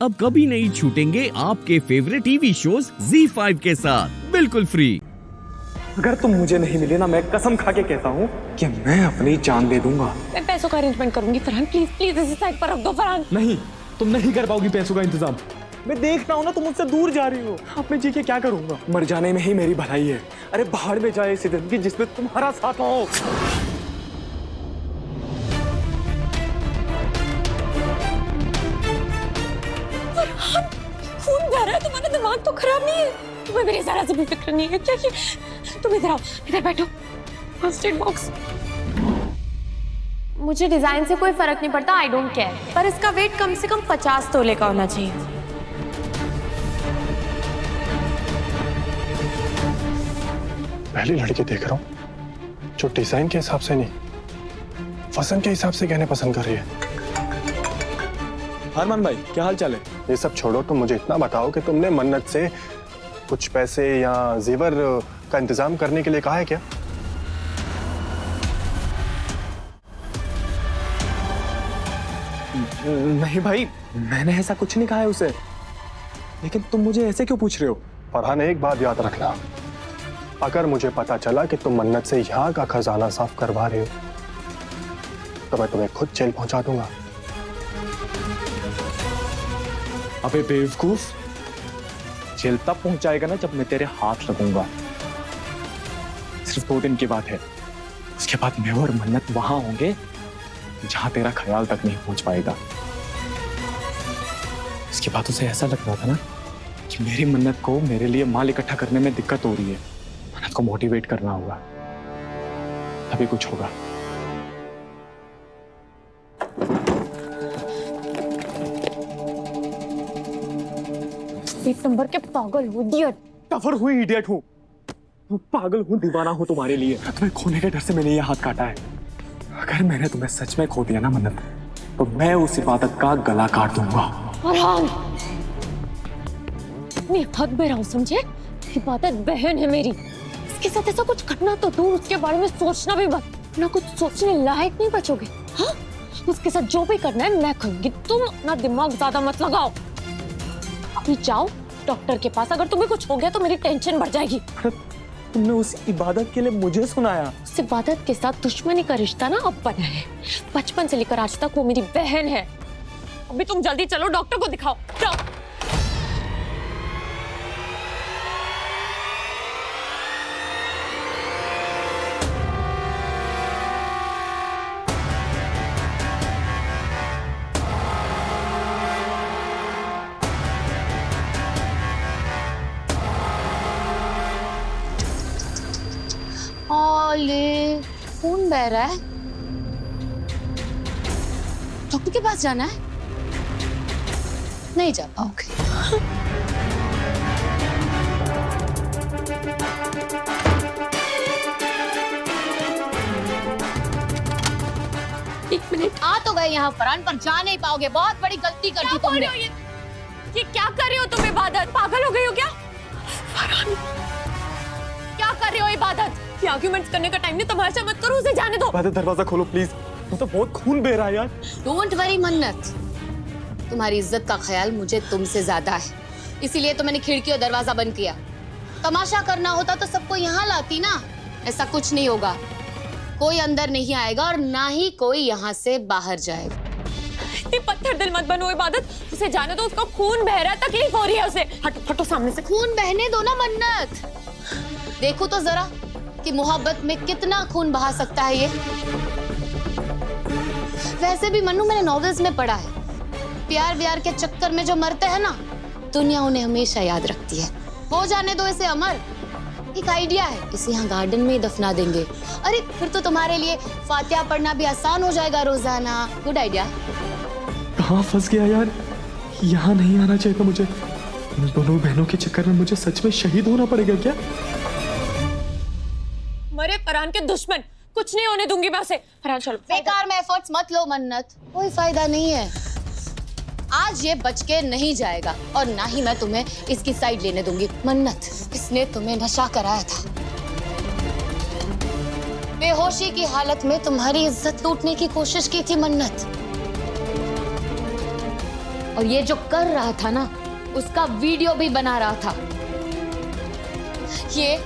अब कभी नहीं छूटेंगे आपके फेवरेट टीवी शोज ZEE5 के साथ बिल्कुल फ्री। अगर तुम मुझे नहीं मिले ना, मैं कसम खा के कहता हूँ कि मैं अपनी जान दे दूंगा। मैं पैसों का अरेंजमेंट करूंगी फरहान, प्लीज प्लीज इसे साइड पर रख दो फरहान। नहीं, तुम नहीं कर पाओगी पैसों का इंतजाम। मैं देख रहा हूँ ना, तुम मुझसे दूर जा रही हो। अब मैं जी के क्या करूंगा? मर जाने में ही मेरी भलाई है। अरे बाहर में जाए ऐसी जिंदगी जिसमें तुम्हारा साथ हो। फरहान, खून बह रहा है, तुम्हारा दिमाग तो खराब नहीं है? तुम्हें मेरी जरा से भी फिक्र नहीं है क्या? तुम इधर आओ, इधर बैठो। First aid box. मुझे डिजाइन से कोई फर्क नहीं पड़ता, आई डोंट केयर, पर इसका वेट कम से कम 50 तोले का होना चाहिए। पहली लड़की देख रहा हूँ जो डिजाइन के हिसाब से नहीं, वजन के हिसाब से गहने पसंद कर रही है। अरमान भाई, क्या हाल चाल है? ये सब छोड़ो, तुम मुझे इतना बताओ कि तुमने मन्नत से कुछ पैसे या जेवर का इंतजाम करने के लिए कहा है क्या? नहीं भाई, मैंने ऐसा कुछ नहीं कहा है उसे। लेकिन तुम मुझे ऐसे क्यों पूछ रहे हो? फरहान, एक बात याद रखना, अगर मुझे पता चला कि तुम मन्नत से यहाँ का खजाना साफ करवा रहे हो तो मैं तुम्हें खुद जेल पहुंचा दूंगा। अबे बेवकूफ, जेल तब पहुंचाएगा ना जब मैं तेरे हाथ लगूंगा। सिर्फ 2 दिन की बात है, उसके बाद मैं और मन्नत वहां होंगे जहां तेरा ख्याल तक नहीं पहुंच पाएगा। इसकी बातों से ऐसा लग रहा था ना कि मेरी मन्नत को मेरे लिए माल इकट्ठा करने में दिक्कत हो रही है। मन्नत को मोटिवेट करना होगा, तभी कुछ होगा। एक नंबर के पागल हो, इडियट। टफर हुई इडियट हूँ, पागल हूँ, दीवाना हूँ तुम्हारे लिए। तुम्हें खोने के डर से मैंने ये हाथ काटा है। अगर मैंने तुम्हें सच में खो दिया ना मन्नत, तो मैं उस इबादत का गला काट दूंगा। फरहान, इतनी हद में रहो, समझे? इबादत बहन है मेरी, इसके साथ ऐसा कुछ घटना तो दूर, उसके बारे में सोचना भी मत, ना कुछ सोचने लायक नहीं बचोगे। हाँ, उसके साथ जो भी करना है मैं करूंगी, तुम अपना दिमाग ज्यादा मत लगाओ। अभी जाओ डॉक्टर के पास, अगर तुम्हें कुछ हो गया तो मेरी टेंशन बढ़ जाएगी। तुमने उस इबादत के लिए मुझे सुनाया? उस इबादत के साथ दुश्मनी का रिश्ता ना अब बना है, बचपन से लेकर आज तक वो मेरी बहन है। अभी तुम जल्दी चलो, डॉक्टर को दिखाओ। जाओ। ओले, खून बह रहा है, डॉक्टर के पास जाना है? नहीं जा पाओगे। एक मिनट। आ तो गए यहाँ फरहान, पर जा नहीं पाओगे, बहुत बड़ी गलती कर दी तुमने। ये क्या कर रही हो तुम इबादत? पागल हो गई हो क्या? फरहान, क्या कर रही हो इबादत? ये आर्गुमेंट्स करने का टाइम नहीं, तमाशा मत करो, उसे जाने दो। इबादत, दरवाजा खोलो प्लीज, तो बहुत खून बह रहा है यार। डोंट वरी मन्नत, तुम्हारी इज्जत का ख्याल मुझे तुमसे ज्यादा है, इसीलिए तो मैंने खिड़की और दरवाजा बंद किया। तमाशा करना होता तो सबको यहाँ लाती ना। ऐसा कुछ नहीं होगा, कोई अंदर नहीं आएगा और ना ही कोई यहाँ से बाहर जाएगा। इतनी पत्थर दिल मत बनो इबादत, उसे जाने दो, उसका खून बह रहा है, तकलीफ हो रही है उसे। हटो हटो सामने से। खून बहने दो ना मन्नत, देखो तो जरा कि मोहब्बत में कितना खून बहा सकता है ये। वैसे भी मन्नू, मैंने नॉवेल्स में पढ़ा है, प्यार व्यार के चक्कर में जो मरते हैं ना, दुनिया उन्हें हमेशा याद रखती है। हो जाने दो इसे अमर। एक आइडिया है, इसे यहाँ गार्डन में ही दफना देंगे। अरे फिर तो तुम्हारे लिए फातिहा पढ़ना भी आसान हो जाएगा रोजाना। Good idea. कहाँ फंस गया यार, यहाँ नहीं आना चाहिए था मुझे। इन दोनों बहनों के चक्कर में मुझे सच में शहीद होना पड़ेगा क्या? मरे फरहान के दुश्मन, कुछ नहीं होने दूंगी मैं उसे। फरहान चलो। बेकार में एफर्ट्स मत लो मन्नत, कोई फायदा नहीं है। आज ये बच के नहीं जाएगा और ना ही मैं तुम्हें इसकी साइड लेने दूंगी। मन्नत, इसने तुम्हें नशा कराया था, बेहोशी की हालत में तुम्हारी इज्जत लूटने की कोशिश की थी मन्नत, और ये जो कर रहा था ना, उसका वीडियो भी बना रहा था। ये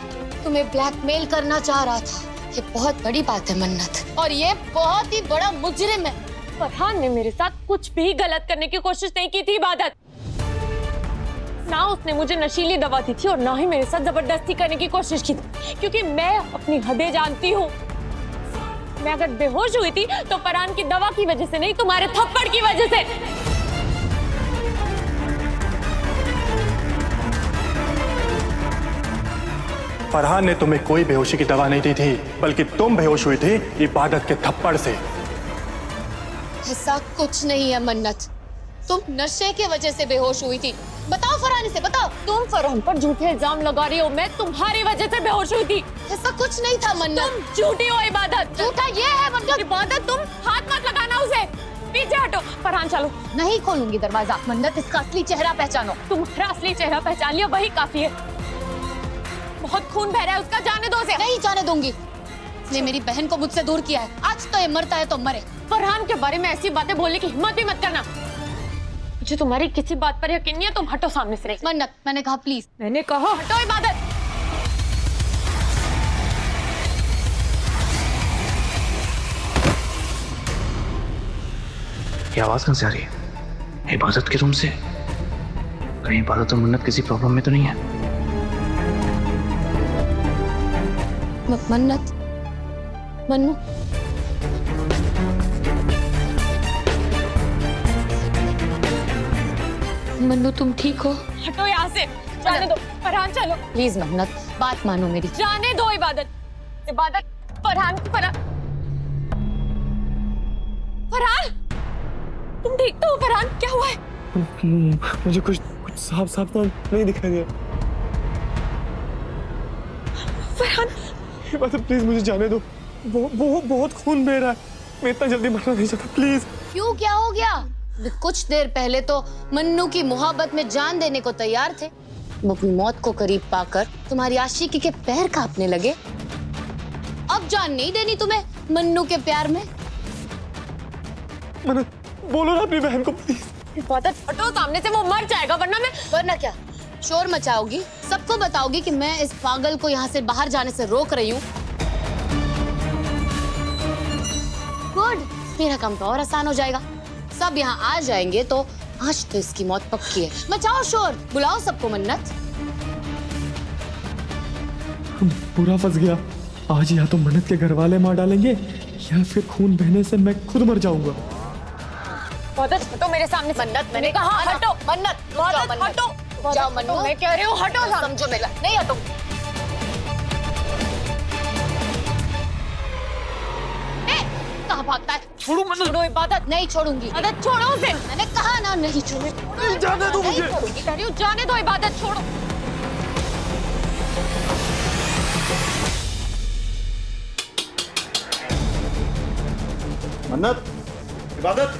तुम्हें ब्लैकमेल करना चाह रहा था। ये बहुत बड़ी बात है मन्नत, और ये बहुत ही बड़ा मुजरिम है। फरहान ने मेरे साथ कुछ भी गलत करने की कोशिश नहीं की थी इबादत। ना उसने मुझे नशीली दवा दी थी और ना ही मेरे साथ जबरदस्ती करने की कोशिश की थी, क्योंकि मैं अपनी हदें जानती हूँ। मैं अगर बेहोश हुई थी तो फरहान की दवा की वजह से नहीं, तुम्हारे थप्पड़ की वजह से। फरहान ने तुम्हें कोई बेहोशी की दवा नहीं दी थी, बल्कि तुम बेहोश हुई थी इबादत के थप्पड़ से। ऐसा कुछ नहीं है मन्नत, तुम नशे की वजह से बेहोश हुई थी। बताओ फरहान से, बताओ। तुम फरहान पर झूठे इल्जाम लगा रही हो। मैं तुम्हारी वजह से बेहोश हुई थी। ऐसा कुछ नहीं था मन्नत। तुम झूठी हो इबादत। झूठा ये है मन्नत। इबादत, तुम हाथ मत लगाना उसे। पीछे हटो। फरहान चलो। नहीं खोलूंगी दरवाजा। मन्नत, इसका असली चेहरा पहचानो। तुम्हारा असली चेहरा पहचान लिया, वही काफी है। बहुत खून बह रहा है उसका, जाने दो उसे। नहीं जाने दूंगी। इसने मेरी बहन को मुझसे दूर किया है। आज तो ये मरता है तो मरे। फरहान के बारे में ऐसी बातें बोलने की हिम्मत भी मत करना। मुझे तुम्हारी किसी बात पर यकीन नहीं है। तुम हटो सामने से। मन्नत, मैंने कहा प्लीज। मैंने कहा हटो इबादत। ये आवाज कहाँ से आ रही है? इबादत के रूम से। कहीं इबादत और मन्नत किसी प्रॉब्लम में तो नहीं है? मन्नत, मन्नू, मन्नू तुम ठीक हो? हटो यहाँ से। जाने दो। फरहान चलो प्लीज मन्नत, बात मानो मेरी। जाने दो इबादत। इबादत, फरहान, फरहान, फरहान, तुम ठीक तो हो? फरहान, क्या हुआ है? मुझे कुछ साफ साफ तो नहीं दिखाई दिया। फरहान, इबादत प्लीज मुझे जाने दो। वो बहुत खून बह रहा है। मैं इतना जल्दी मरना नहीं चाहता, प्लीज। क्यों, क्या हो गया? कुछ देर पहले तो मन्नू की मोहब्बत में जान देने को तैयार थे। वो अपनी मौत को करीब पाकर तुम्हारी आशिकी के पैर कांपने लगे। अब जान नहीं देनी तुम्हें मन्नू के प्यार में? मन्नत, बोलो ना अपनी बहन को प्लीज। इबादत हटो सामने से, वो मर जाएगा। वरना क्या शोर मचाओगी? सबको बताओगी कि मैं इस पागल को यहाँ से बाहर जाने से रोक रही हूँ? गुड, मेरा काम तो और आसान हो जाएगा। सब यहाँ आ जाएंगे तो आज तो इसकी मौत पक्की है। मचाओ शोर, बुलाओ सबको। मन्नत, पूरा फंस गया। आज या तो मन्नत के घर वाले मार डालेंगे या फिर खून बहने से मैं खुद मर जाऊंगा। इबादत हटो मेरे सामने। मन्नत, मैंने कहा हटो। मन्नत, इबादत हटो। जाओ मन्नू, मैं कह रही हूँ हटो। समझो मेरा। नहीं हटो। कहाँ भागता है? छोड़ो मन्नत। छोड़ो इबादत। नहीं छोड़ूंगी। इबादत छोड़ो उसे। मैंने कहा ना नहीं छोड़ूंगी। जाने दो मुझे। कह रही हूँ जाने दो इबादत, छोड़ो। मन्नत, इबादत।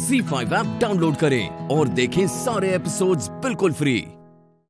Z5 ऐप डाउनलोड करें और देखें सारे एपिसोड्स बिल्कुल फ्री।